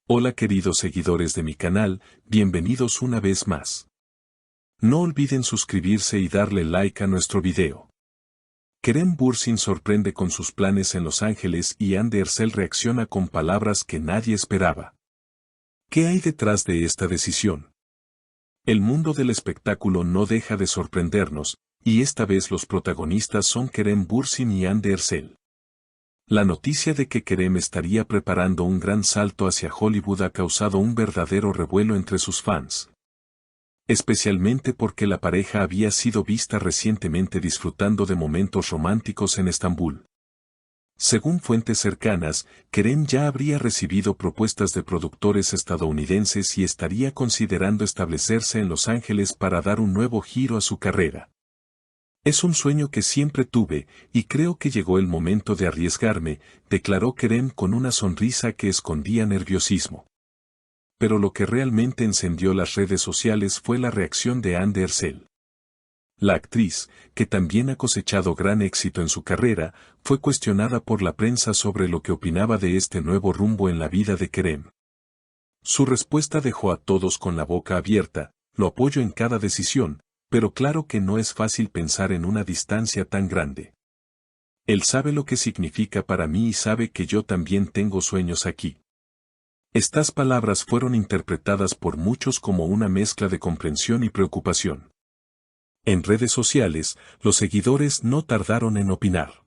Hola queridos seguidores de mi canal, bienvenidos una vez más. No olviden suscribirse y darle like a nuestro video. Kerem Bürsin sorprende con sus planes en Los Ángeles y Hande Erçel reacciona con palabras que nadie esperaba. ¿Qué hay detrás de esta decisión? El mundo del espectáculo no deja de sorprendernos, y esta vez los protagonistas son Kerem Bürsin y Hande Erçel. La noticia de que Kerem estaría preparando un gran salto hacia Hollywood ha causado un verdadero revuelo entre sus fans. Especialmente porque la pareja había sido vista recientemente disfrutando de momentos románticos en Estambul. Según fuentes cercanas, Kerem ya habría recibido propuestas de productores estadounidenses y estaría considerando establecerse en Los Ángeles para dar un nuevo giro a su carrera. Es un sueño que siempre tuve, y creo que llegó el momento de arriesgarme, declaró Kerem con una sonrisa que escondía nerviosismo. Pero lo que realmente encendió las redes sociales fue la reacción de Hande Erçel. La actriz, que también ha cosechado gran éxito en su carrera, fue cuestionada por la prensa sobre lo que opinaba de este nuevo rumbo en la vida de Kerem. Su respuesta dejó a todos con la boca abierta: lo apoyo en cada decisión, pero claro que no es fácil pensar en una distancia tan grande. Él sabe lo que significa para mí y sabe que yo también tengo sueños aquí. Estas palabras fueron interpretadas por muchos como una mezcla de comprensión y preocupación. En redes sociales, los seguidores no tardaron en opinar.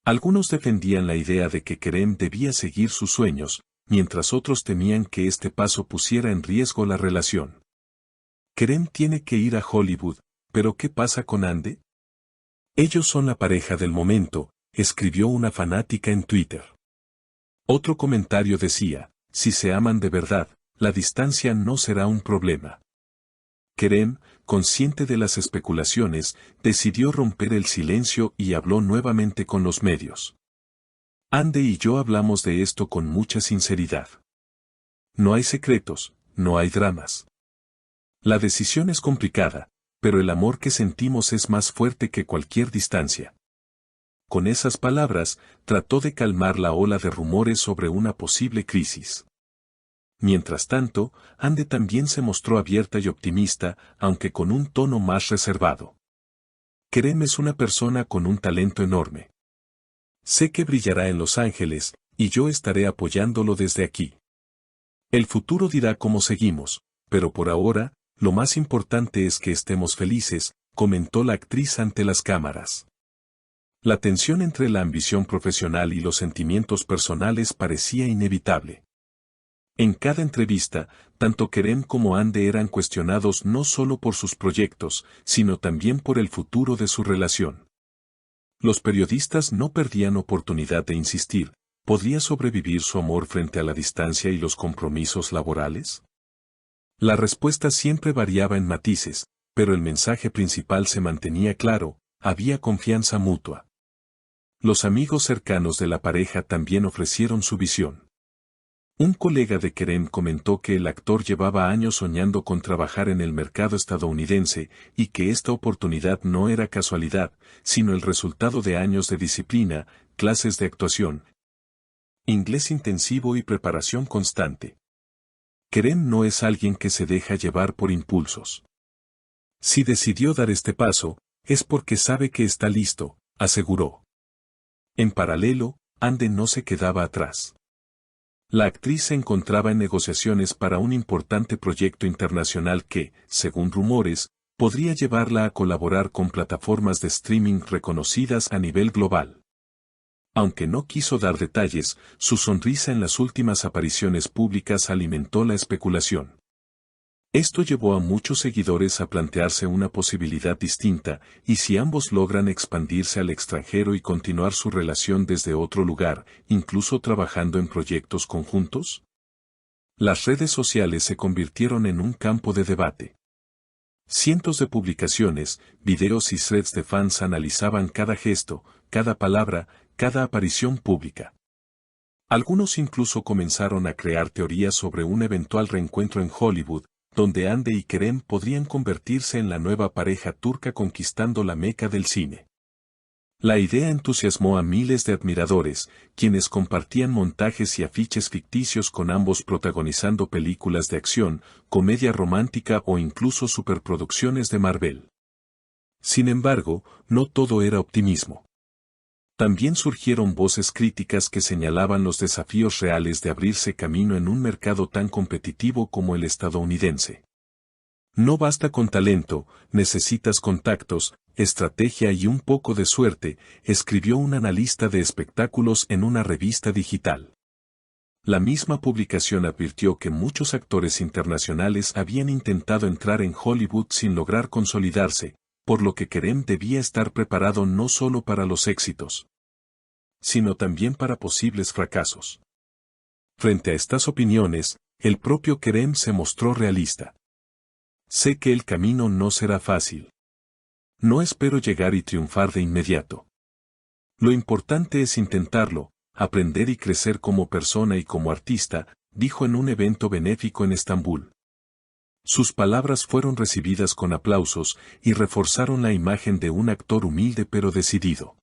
Algunos defendían la idea de que Kerem debía seguir sus sueños, mientras otros temían que este paso pusiera en riesgo la relación. Kerem tiene que ir a Hollywood, pero ¿qué pasa con Hande? Ellos son la pareja del momento, escribió una fanática en Twitter. Otro comentario decía: si se aman de verdad, la distancia no será un problema. Kerem, consciente de las especulaciones, decidió romper el silencio y habló nuevamente con los medios. Hande y yo hablamos de esto con mucha sinceridad. No hay secretos, no hay dramas. La decisión es complicada, pero el amor que sentimos es más fuerte que cualquier distancia. Con esas palabras, trató de calmar la ola de rumores sobre una posible crisis. Mientras tanto, Hande también se mostró abierta y optimista, aunque con un tono más reservado. Kerem es una persona con un talento enorme. Sé que brillará en Los Ángeles, y yo estaré apoyándolo desde aquí. El futuro dirá cómo seguimos, pero por ahora, lo más importante es que estemos felices, comentó la actriz ante las cámaras. La tensión entre la ambición profesional y los sentimientos personales parecía inevitable. En cada entrevista, tanto Kerem como Hande eran cuestionados no solo por sus proyectos, sino también por el futuro de su relación. Los periodistas no perdían oportunidad de insistir: ¿podría sobrevivir su amor frente a la distancia y los compromisos laborales? La respuesta siempre variaba en matices, pero el mensaje principal se mantenía claro: había confianza mutua. Los amigos cercanos de la pareja también ofrecieron su visión. Un colega de Kerem comentó que el actor llevaba años soñando con trabajar en el mercado estadounidense y que esta oportunidad no era casualidad, sino el resultado de años de disciplina, clases de actuación, inglés intensivo y preparación constante. Kerem no es alguien que se deja llevar por impulsos. Si decidió dar este paso, es porque sabe que está listo, aseguró. En paralelo, Hande no se quedaba atrás. La actriz se encontraba en negociaciones para un importante proyecto internacional que, según rumores, podría llevarla a colaborar con plataformas de streaming reconocidas a nivel global. Aunque no quiso dar detalles, su sonrisa en las últimas apariciones públicas alimentó la especulación. Esto llevó a muchos seguidores a plantearse una posibilidad distinta: ¿y si ambos logran expandirse al extranjero y continuar su relación desde otro lugar, incluso trabajando en proyectos conjuntos? Las redes sociales se convirtieron en un campo de debate. Cientos de publicaciones, videos y threads de fans analizaban cada gesto, cada palabra, cada aparición pública. Algunos incluso comenzaron a crear teorías sobre un eventual reencuentro en Hollywood, donde Hande y Kerem podrían convertirse en la nueva pareja turca conquistando la meca del cine. La idea entusiasmó a miles de admiradores, quienes compartían montajes y afiches ficticios con ambos protagonizando películas de acción, comedia romántica o incluso superproducciones de Marvel. Sin embargo, no todo era optimismo. También surgieron voces críticas que señalaban los desafíos reales de abrirse camino en un mercado tan competitivo como el estadounidense. No basta con talento, necesitas contactos, estrategia y un poco de suerte, escribió un analista de espectáculos en una revista digital. La misma publicación advirtió que muchos actores internacionales habían intentado entrar en Hollywood sin lograr consolidarse, por lo que Kerem debía estar preparado no solo para los éxitos, sino también para posibles fracasos. Frente a estas opiniones, el propio Kerem se mostró realista. Sé que el camino no será fácil. No espero llegar y triunfar de inmediato. Lo importante es intentarlo, aprender y crecer como persona y como artista, dijo en un evento benéfico en Estambul. Sus palabras fueron recibidas con aplausos y reforzaron la imagen de un actor humilde pero decidido.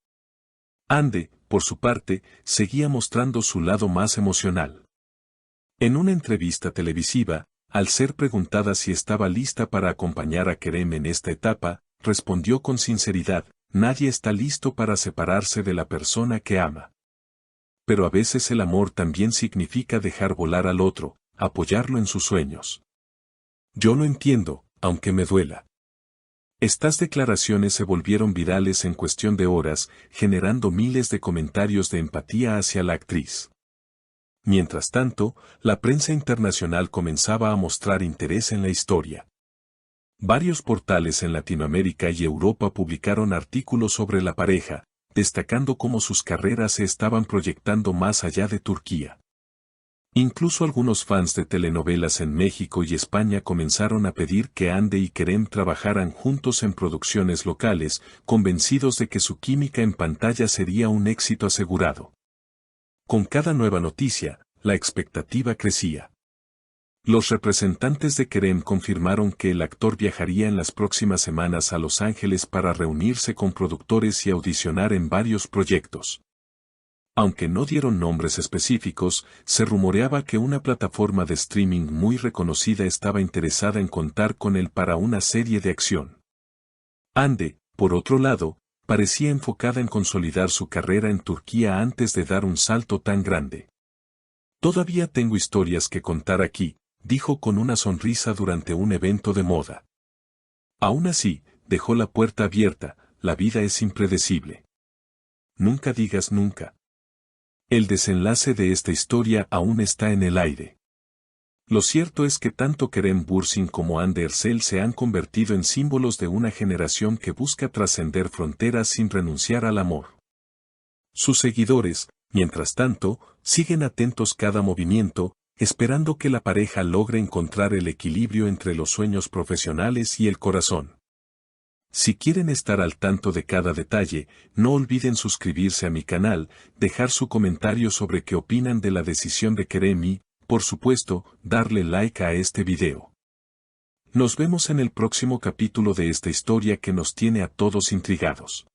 Hande, por su parte, seguía mostrando su lado más emocional. En una entrevista televisiva, al ser preguntada si estaba lista para acompañar a Kerem en esta etapa, respondió con sinceridad, nadie está listo para separarse de la persona que ama. Pero a veces el amor también significa dejar volar al otro, apoyarlo en sus sueños. Yo lo entiendo, aunque me duela. Estas declaraciones se volvieron virales en cuestión de horas, generando miles de comentarios de empatía hacia la actriz. Mientras tanto, la prensa internacional comenzaba a mostrar interés en la historia. Varios portales en Latinoamérica y Europa publicaron artículos sobre la pareja, destacando cómo sus carreras se estaban proyectando más allá de Turquía. Incluso algunos fans de telenovelas en México y España comenzaron a pedir que Hande y Kerem trabajaran juntos en producciones locales, convencidos de que su química en pantalla sería un éxito asegurado. Con cada nueva noticia, la expectativa crecía. Los representantes de Kerem confirmaron que el actor viajaría en las próximas semanas a Los Ángeles para reunirse con productores y audicionar en varios proyectos. Aunque no dieron nombres específicos, se rumoreaba que una plataforma de streaming muy reconocida estaba interesada en contar con él para una serie de acción. Hande, por otro lado, parecía enfocada en consolidar su carrera en Turquía antes de dar un salto tan grande. Todavía tengo historias que contar aquí, dijo con una sonrisa durante un evento de moda. Aún así, dejó la puerta abierta, la vida es impredecible. Nunca digas nunca. El desenlace de esta historia aún está en el aire. Lo cierto es que tanto Kerem Bürsin como Hande Erçel se han convertido en símbolos de una generación que busca trascender fronteras sin renunciar al amor. Sus seguidores, mientras tanto, siguen atentos cada movimiento, esperando que la pareja logre encontrar el equilibrio entre los sueños profesionales y el corazón. Si quieren estar al tanto de cada detalle, no olviden suscribirse a mi canal, dejar su comentario sobre qué opinan de la decisión de Kerem y, por supuesto, darle like a este video. Nos vemos en el próximo capítulo de esta historia que nos tiene a todos intrigados.